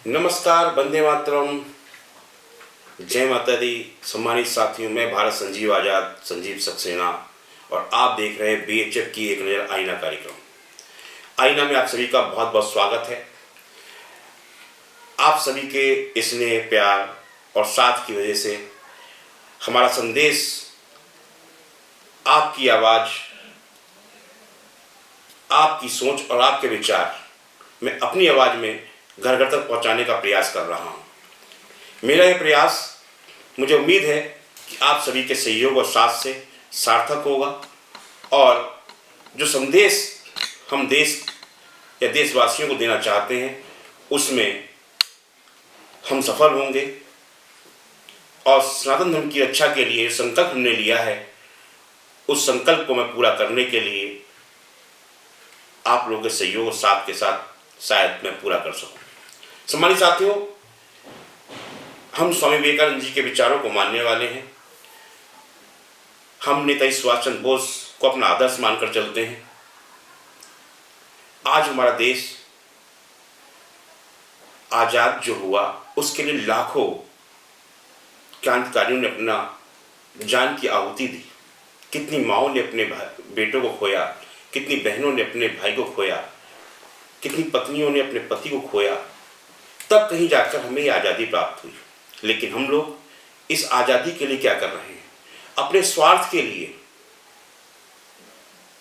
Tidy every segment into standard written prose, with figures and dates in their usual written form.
नमस्कार, वंदे मातरम, जय माता दी। सम्मानित साथियों, मैं भारत संजीव आज़ाद, संजीव सक्सेना, और आप देख रहे हैं बीएचएफ की एक नज़र आईना कार्यक्रम। आईना में आप सभी का बहुत बहुत स्वागत है। आप सभी के स्नेह, प्यार और साथ की वजह से हमारा संदेश, आपकी आवाज़, आपकी सोच और आपके विचार मैं अपनी आवाज़ में घर घर तक पहुंचाने का प्रयास कर रहा हूं। मेरा यह प्रयास, मुझे उम्मीद है कि आप सभी के सहयोग और साथ से सार्थक होगा, और जो संदेश हम देश या देशवासियों को देना चाहते हैं उसमें हम सफल होंगे, और सनातन धर्म की रक्षा के लिए संकल्प हमने लिया है, उस संकल्प को मैं पूरा करने के लिए आप लोगों के सहयोग और साथ के साथ शायद मैं पूरा कर सकूं। सम्मानित साथियों, हम स्वामी विवेकानंद जी के विचारों को मानने वाले हैं। हम नेताजी सुभाष चंद्र बोस को अपना आदर्श मानकर चलते हैं। आज हमारा देश आजाद जो हुआ, उसके लिए लाखों क्रांतिकारियों ने अपना जान की आहुति दी। कितनी माओं ने अपने बेटों को खोया, कितनी बहनों ने अपने भाई को खोया, कितनी पत्नियों ने अपने पति को खोया, तब कहीं जाकर हमें ये आज़ादी प्राप्त हुई। लेकिन हम लोग इस आज़ादी के लिए क्या कर रहे हैं? अपने स्वार्थ के लिए,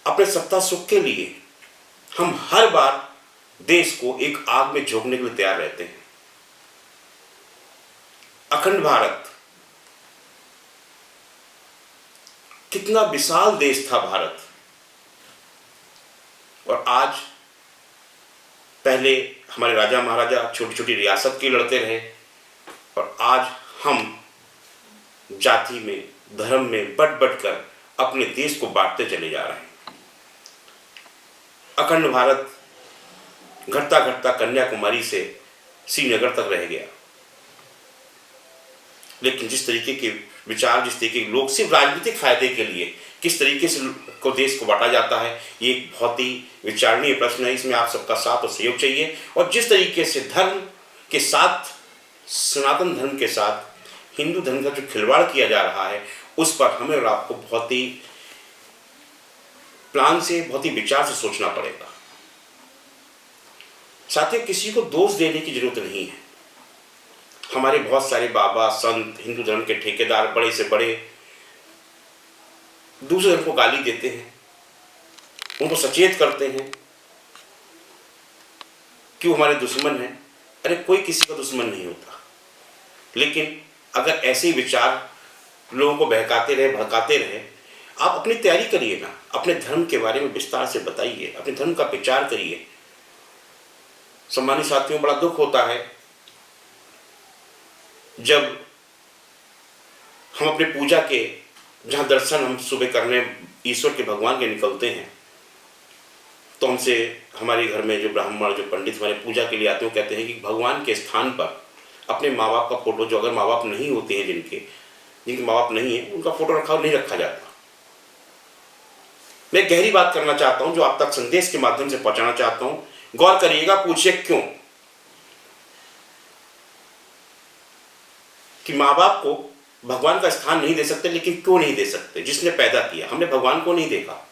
अपने सत्ता सुख के लिए हम हर बार देश को एक आग में झोंकने के लिए तैयार रहते हैं। अखंड भारत, कितना विशाल देश था भारत, और आज, पहले हमारे राजा महाराजा छोटी छोटी रियासत के लड़ते रहे, और आज हम जाति में, धर्म में बट कर अपने देश को बांटते चले जा रहे हैं। अखंड भारत घटता घटता कन्याकुमारी से श्रीनगर तक रह गया। लेकिन जिस तरीके के विचार, जिस तरीके के लोग सिर्फ राजनीतिक फायदे के लिए किस तरीके से को देश को बांटा जाता है, ये एक बहुत ही विचारणीय प्रश्न है। इसमें आप सबका साथ और सहयोग चाहिए। और जिस तरीके से धर्म के साथ, सनातन धर्म के साथ हिंदू धर्म का जो खिलवाड़ किया जा रहा है, उस पर हमें और आपको बहुत ही प्लान से, बहुत ही विचार से सोचना पड़ेगा। साथ ही किसी को दोष देने की जरूरत नहीं है। हमारे बहुत सारे बाबा, संत, हिंदू धर्म के ठेकेदार, बड़े से बड़े, दूसरे धर्म को गाली देते हैं, उनको सचेत करते हैं कि वो हमारे दुश्मन हैं। अरे, कोई किसी का दुश्मन नहीं होता। लेकिन अगर ऐसे विचार लोगों को बहकाते रहे, भड़काते रहे, आप अपनी तैयारी करिए ना, अपने धर्म के बारे में विस्तार से बताइए, अपने धर्म का प्रचार करिए। सम्मानित साथियों, बड़ा दुख होता है जब हम अपने पूजा के, जहाँ दर्शन हम सुबह करने ईश्वर के, भगवान के निकलते हैं, तो हमसे, हमारे घर में जो ब्राह्मण, जो पंडित हमारे पूजा के लिए आते हैं, वो कहते हैं कि भगवान के स्थान पर अपने माँ बाप का फोटो, जो अगर माँ बाप नहीं होते हैं, जिनके माँ बाप नहीं है, उनका फोटो नहीं रखा जाता। मैं गहरी बात करना चाहता हूँ, जो आप तक संदेश के माध्यम से पहुंचाना चाहता हूँ। गौर करिएगा, पूछिए क्यों कि माँ बाप को भगवान का स्थान नहीं दे सकते। लेकिन क्यों नहीं दे सकते? जिसने पैदा किया, हमने भगवान को नहीं देखा,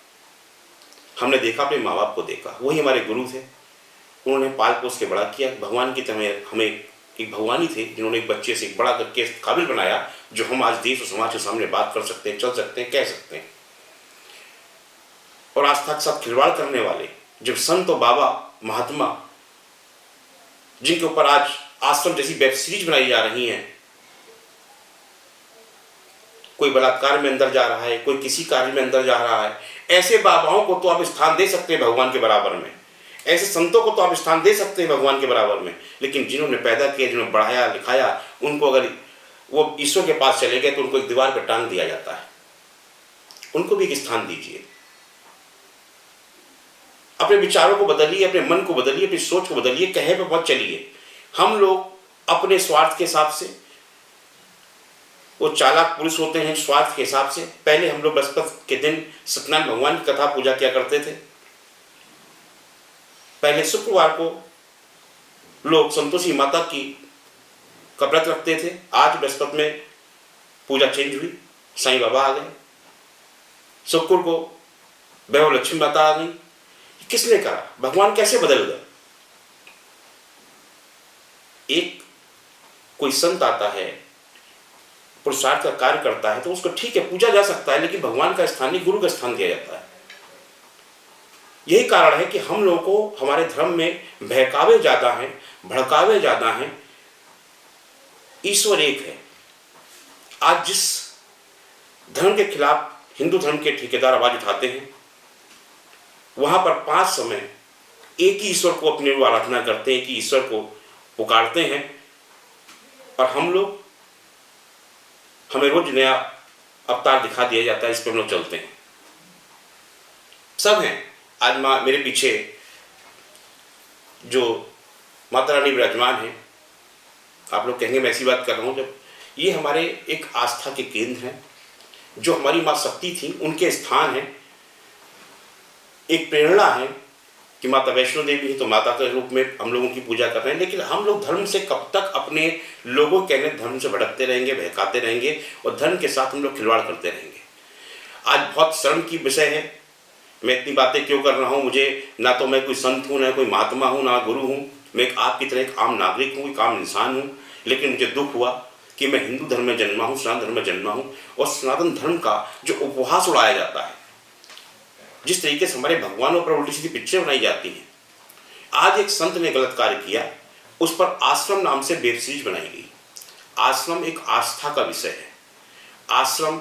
हमने देखा अपने माँ बाप को देखा। वही हमारे गुरु थे, उन्होंने पाल पोस के बड़ा किया। भगवान की तरह हमें एक भगवान ही थे, जिन्होंने एक बच्चे से एक बड़ा करके काबिल बनाया, जो हम आज देश और समाज के सामने बात कर सकते हैं, चल सकते हैं, कह सकते हैं। और आस्था के साथ खिलवाड़ करने वाले जब संत और बाबा, महात्मा, जिनके ऊपर आज आश्रम जैसी वेब सीरीज बनाई जा रही हैं, कोई बलात्कार में अंदर जा रहा है, कोई किसी कार्य में अंदर जा रहा है, ऐसे बाबाओं को तो आप स्थान दे सकते हैं भगवान के बराबर में, ऐसे संतों को तो आप स्थान दे सकते हैं भगवान के बराबर में। लेकिन जिन्होंने पैदा किया, जिन्होंने बढ़ाया लिखाया, उनको अगर वो ईश्वर के पास चले गए तो उनको एक दीवार पर टांग दिया जाता है। उनको भी एक स्थान दीजिए। अपने विचारों को बदलिए, अपने मन को बदलिए, अपनी सोच को बदलिए, कहे पे मत चलिए। हम लोग अपने स्वार्थ के हिसाब से, वो चालाक पुरुष होते हैं स्वार्थ के हिसाब से। पहले हम लोग बृहस्पति के दिन सत्यनारायण भगवान की कथा पूजा किया करते थे। पहले शुक्रवार को लोग संतोषी माता की का व्रत रखते थे। आज बृहस्पति में पूजा चेंज हुई, साईं बाबा आ गए। शुक्र को वैभव लक्ष्मी माता आ गई। किसने करा? भगवान कैसे बदल गए? एक कोई संत आता है, पुरुषार्थ का कार्य करता है, तो उसको ठीक है पूजा जा सकता है, लेकिन भगवान का स्थान नहीं, गुरु का स्थान दिया जाता है। यही कारण है कि हम लोगों को हमारे धर्म में बहकावे ज्यादा हैं, भड़कावे ज्यादा हैं। ईश्वर एक है। आज जिस धर्म के खिलाफ हिंदू धर्म के ठेकेदार आवाज उठाते हैं, वहां पर 5 समय एक ही ईश्वर को अपनी आराधना करते हैं, एक ही ईश्वर को पुकारते हैं, और हमें रोज नया अवतार दिखा दिया जाता है, इस पर हम लोग चलते हैं। सब हैं। आज मेरे पीछे जो माता रानी विराजमान है, आप लोग कहेंगे मैं ऐसी बात कर रहा हूँ, जब ये हमारे एक आस्था के केंद्र हैं, जो हमारी माँ शक्ति थी, उनके स्थान है। एक प्रेरणा है कि माता वैष्णो देवी है, तो माता के रूप में हम लोगों की पूजा कर रहे हैं। लेकिन हम लोग धर्म से कब तक अपने लोगों कहने धर्म से भटकते रहेंगे, बहकाते रहेंगे, और धर्म के साथ हम लोग खिलवाड़ करते रहेंगे। आज बहुत शर्म की विषय है, मैं इतनी बातें क्यों कर रहा हूँ। मुझे ना तो मैं कोई संत हूँ, ना कोई महात्मा हूँ, ना गुरु हूँ। मैं आपकी तरह एक आम नागरिक हूँ, एक आम इंसान हूँ। लेकिन मुझे दुख हुआ कि मैं हिंदू धर्म में जन्मा हूँ, सनातन धर्म में जन्मा हूँ, और सनातन धर्म का जो उपहास उड़ाया जाता है, जिस तरीके से हमारे भगवानों पर उल्टी सीधी पिक्चर बनाई जाती हैं। आज एक संत ने गलत कार्य किया, उस पर आश्रम नाम से वेब सीरीज बनाई गई। आश्रम एक आस्था का विषय है। आश्रम,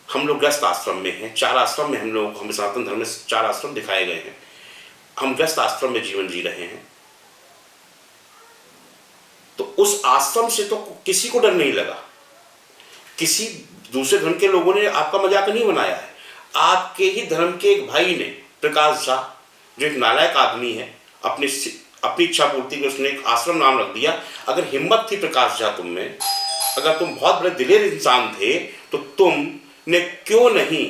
हम लोग ग्रस्त आश्रम में हैं। 4 आश्रम में हम सनातन धर्म में 4 आश्रम दिखाए गए हैं। हम ग्रस्त आश्रम में जीवन जी रहे हैं। तो उस आश्रम से तो किसी को डर नहीं लगा। किसी दूसरे धर्म के लोगों ने आपका मजाक नहीं बनाया है। आपके ही धर्म के एक भाई ने, प्रकाश झा, जो एक नालायक आदमी है, अपनी इच्छा पूर्ति के उसने एक आश्रम नाम रख दिया। अगर हिम्मत थी प्रकाश झा तुम में, अगर तुम बहुत बड़े दिलेर इंसान थे, तो तुमने क्यों नहीं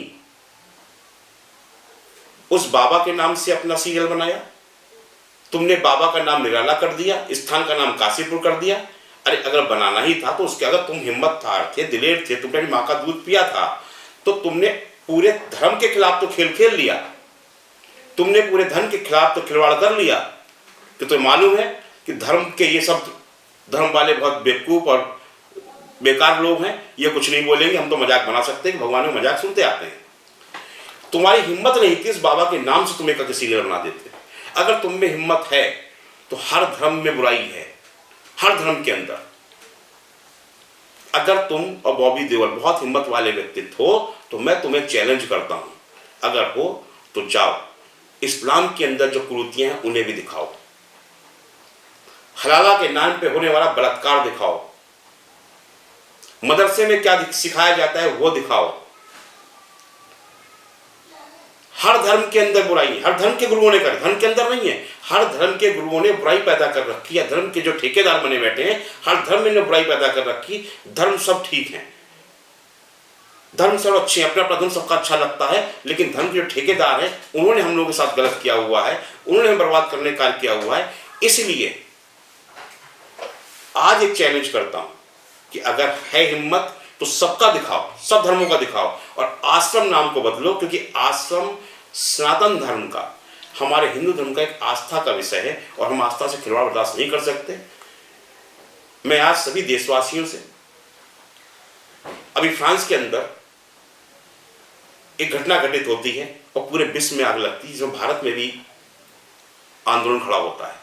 उस बाबा के नाम से अपना सीरियल बनाया? तुमने बाबा का नाम निराला कर दिया, स्थान का नाम काशीपुर कर दिया। अरे अगर बनाना ही था तो उसके, अगर तुम हिम्मतदार थे, दिलेर थे, तुमने माँ का दूध पिया था, तो तुमने पूरे धर्म के खिलाफ तो खेल लिया। तुमने पूरे धर्म के खिलाफ तो खिलवाड़ कर लिया। तो तुम्हें मालूम है कि धर्म के ये सब धर्म वाले बहुत बेवकूफ और बेकार लोग हैं। ये कुछ नहीं बोलेंगे, हम तो मजाक बना सकते हैं कि भगवान में मजाक सुनते आते हैं। तुम्हारी हिम्मत नहीं थी इस बाबा के नाम से तुम्हें करके सीरियल बना देते। अगर तुम में हिम्मत है तो हर धर्म में बुराई है, हर धर्म के अंदर। अगर तुम और बॉबी देओल बहुत हिम्मत वाले व्यक्तित्व हो, तो मैं तुम्हें चैलेंज करता हूं, अगर हो तो जाओ, इस्लाम के अंदर जो कुरीतियां हैं उन्हें भी दिखाओ। हलाला के नाम पे होने वाला बलात्कार दिखाओ। मदरसे में क्या सिखाया जाता है वो दिखाओ। हर धर्म के अंदर बुराई, हर धर्म के गुरुओं ने कर, धर्म के अंदर नहीं है, हर धर्म के गुरुओं ने बुराई पैदा कर रखी है। धर्म के जो ठेकेदार बने बैठे हैं, हर धर्म ने बुराई पैदा कर रखी। धर्म सब ठीक है, धर्म सब अच्छे हैं, अपना अपना धर्म सबका अच्छा लगता है, लेकिन धर्म के जो ठेकेदार हैं उन्होंने हम लोगों के साथ गलत किया हुआ है, उन्होंने हमें बर्बाद करने का कार्य किया हुआ है। इसलिए आज एक चैलेंज करता हूं कि अगर है हिम्मत तो सबका दिखाओ, सब धर्मों का दिखाओ, और आश्रम नाम को बदलो, क्योंकि आश्रम सनातन धर्म का, हमारे हिंदू धर्म का एक आस्था का विषय है, और हम आस्था से खिलवाड़ बर्दाश्त नहीं कर सकते। मैं आज सभी देशवासियों से, अभी फ्रांस के अंदर एक घटना घटित होती है और पूरे विश्व में आग लगती है, जिसमें भारत में भी आंदोलन खड़ा होता है।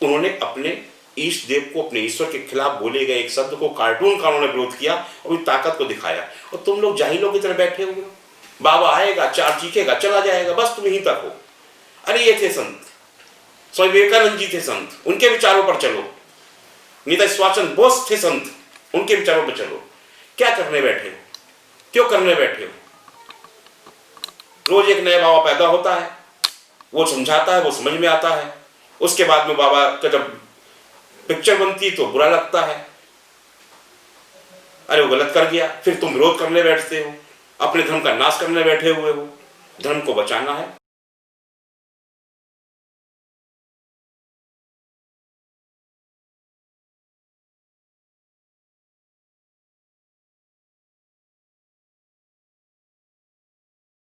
उन्होंने अपने ईष्ट देव को, अपने ईश्वर के खिलाफ बोले गए एक शब्द को कार्टून का उन्होंने विरोध किया और ताकत को दिखाया, और तुम लोग जाहिलों की तरह बैठे हुए हो। बाबा आएगा, 4 चीखेगा, चला जाएगा, बस तुम यहीं तक हो। अरे ये थे संत, स्वामी विवेकानंद जी थे संत, उनके विचारों पर चलो। नेता सुभाष चंद्र बोस थे संत, उनके विचारों पर चलो। क्या करने बैठे हो? क्यों करने बैठे हो? रोज एक नया बाबा पैदा होता है, वो समझाता है, वो समझ में आता है, उसके बाद में बाबा का जब पिक्चर बनती तो बुरा लगता है, अरे वो गलत कर गया, फिर तुम विरोध करने बैठते हो, अपने धर्म का नाश करने बैठे हुए हो। धर्म को बचाना है।